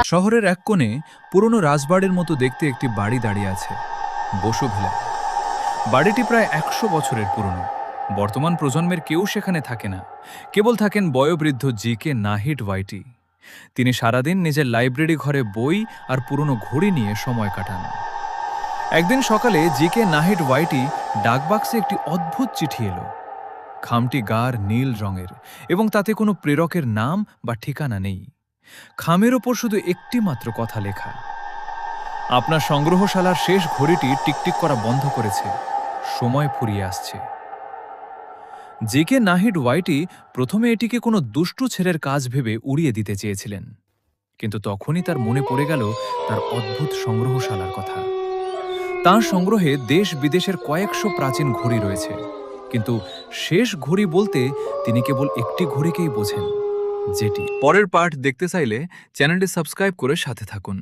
শহরের এক কোণে পুরনো রাজবাড়ির মতো দেখতে একটি বাড়ি দাঁড়িয়ে আছে, বসুভিলা। বাড়িটি প্রায় ১০০ বছরের পুরনো। বর্তমান প্রজন্মের কেউ সেখানে থাকে না, কেবল থাকেন বয়োবৃদ্ধ জি.কে. নাহিড ওয়াইটি। তিনি সারাদিন নিজের লাইব্রেরি ঘরে বই আর পুরনো ঘড়ি নিয়ে সময় কাটান। একদিন সকালে জি.কে. নাহিড ওয়াইটি ডাকবাক্সে একটি অদ্ভুত চিঠি এলো। খামটি গাঢ় নীল রঙের এবং তাতে কোনো প্রেরকের নাম বা ঠিকানা নেই। খামের ওপর শুধু একটি মাত্র কথা লেখা: আপনার সংগ্রহশালার শেষ ঘড়িটি টিকটিক করা বন্ধ করেছে, সময় ফুরিয়ে আসছে। জি.কে. নাহিড ওয়াইটি প্রথমে এটিকে কোনো দুষ্টু ছেলের কাজ ভেবে উড়িয়ে দিতে চেয়েছিলেন, কিন্তু তখনই তার মনে পড়ে গেল তার অদ্ভুত সংগ্রহশালার কথা। তাঁর সংগ্রহে দেশ বিদেশের কয়েকশো প্রাচীন ঘড়ি রয়েছে, কিন্তু শেষ ঘড়ি বলতে তিনি কেবল একটি ঘড়িকেই বোঝেন, যেটি। পরের পার্ট দেখতে চাইলে চ্যানেলটি সাবস্ক্রাইব করে সাথে থাকুন।